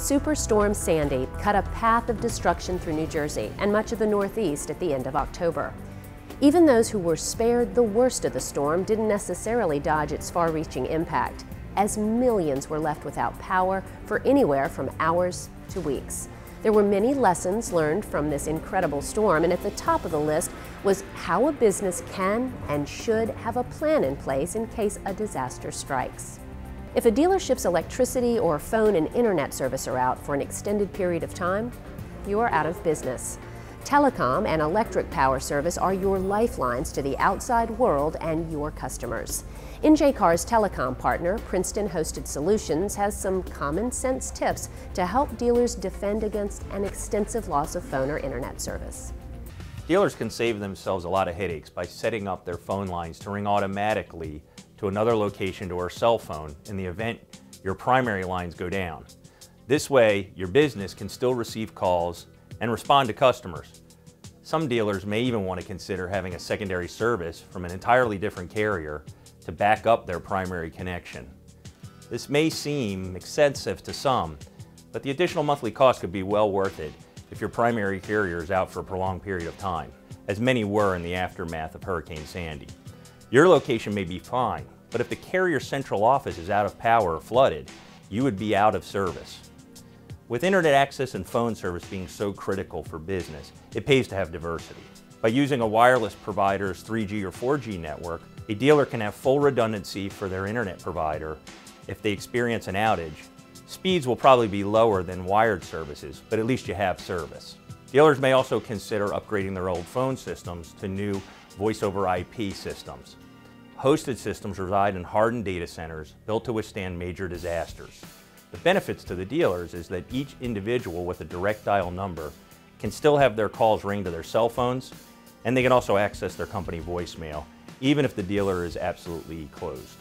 Superstorm Sandy cut a path of destruction through New Jersey and much of the Northeast at the end of October. Even those who were spared the worst of the storm didn't necessarily dodge its far-reaching impact, as millions were left without power for anywhere from hours to weeks. There were many lessons learned from this incredible storm, and at the top of the list was how a business can and should have a plan in place in case a disaster strikes. If a dealership's electricity or phone and internet service are out for an extended period of time, you are out of business. Telecom and electric power service are your lifelines to the outside world and your customers. NJCar's telecom partner, Princeton Hosted Solutions, has some common sense tips to help dealers defend against an extensive loss of phone or internet service. Dealers can save themselves a lot of headaches by setting up their phone lines to ring automatically to another location to our cell phone in the event your primary lines go down. This way, your business can still receive calls and respond to customers. Some dealers may even want to consider having a secondary service from an entirely different carrier to back up their primary connection. This may seem excessive to some, but the additional monthly cost could be well worth it if your primary carrier is out for a prolonged period of time, as many were in the aftermath of Hurricane Sandy. Your location may be fine, but if the carrier's central office is out of power or flooded, you would be out of service. With internet access and phone service being so critical for business, it pays to have diversity. By using a wireless provider's 3G or 4G network, a dealer can have full redundancy for their internet provider. If they experience an outage, speeds will probably be lower than wired services, but at least you have service. Dealers may also consider upgrading their old phone systems to new voice over IP systems. Hosted systems reside in hardened data centers built to withstand major disasters. The benefits to the dealers is that each individual with a direct dial number can still have their calls ring to their cell phones, and they can also access their company voicemail, even if the dealer is absolutely closed.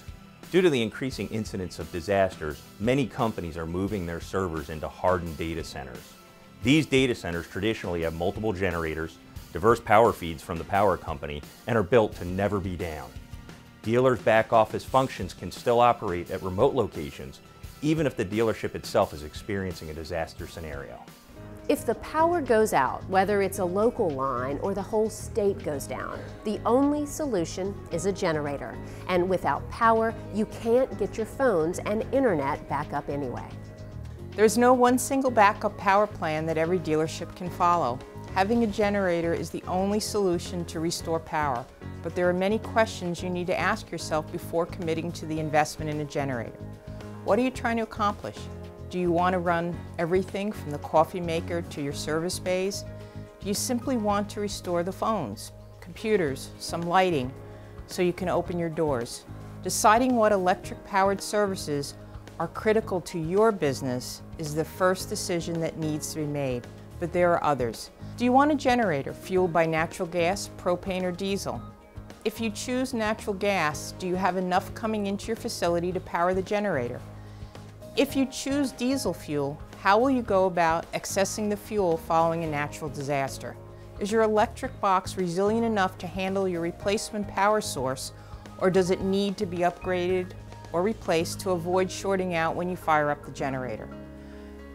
Due to the increasing incidence of disasters, many companies are moving their servers into hardened data centers. These data centers traditionally have multiple generators, diverse power feeds from the power company, and are built to never be down. Dealers' back office functions can still operate at remote locations, even if the dealership itself is experiencing a disaster scenario. If the power goes out, whether it's a local line or the whole state goes down, the only solution is a generator. And without power, you can't get your phones and internet back up anyway. There's no one single backup power plan that every dealership can follow. Having a generator is the only solution to restore power, but there are many questions you need to ask yourself before committing to the investment in a generator. What are you trying to accomplish? Do you want to run everything from the coffee maker to your service bays? Do you simply want to restore the phones, computers, some lighting, so you can open your doors? Deciding what electric-powered services are critical to your business is the first decision that needs to be made, but there are others. Do you want a generator fueled by natural gas, propane, or diesel? If you choose natural gas, do you have enough coming into your facility to power the generator? If you choose diesel fuel, how will you go about accessing the fuel following a natural disaster? Is your electric box resilient enough to handle your replacement power source, or does it need to be upgraded or replaced to avoid shorting out when you fire up the generator?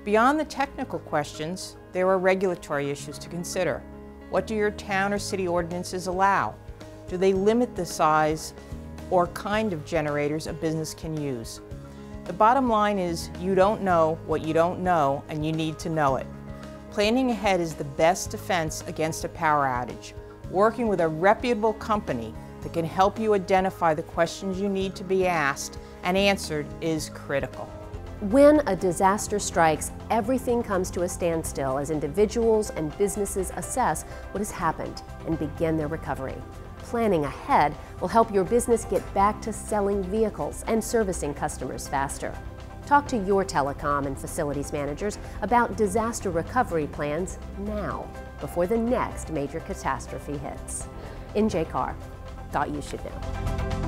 Beyond the technical questions, there are regulatory issues to consider. What do your town or city ordinances allow? Do they limit the size or kind of generators a business can use? The bottom line is you don't know what you don't know, and you need to know it. Planning ahead is the best defense against a power outage. Working with a reputable company that can help you identify the questions you need to be asked and answered is critical. When a disaster strikes, everything comes to a standstill as individuals and businesses assess what has happened and begin their recovery. Planning ahead will help your business get back to selling vehicles and servicing customers faster. Talk to your telecom and facilities managers about disaster recovery plans now, before the next major catastrophe hits. NJCar, thought you should know.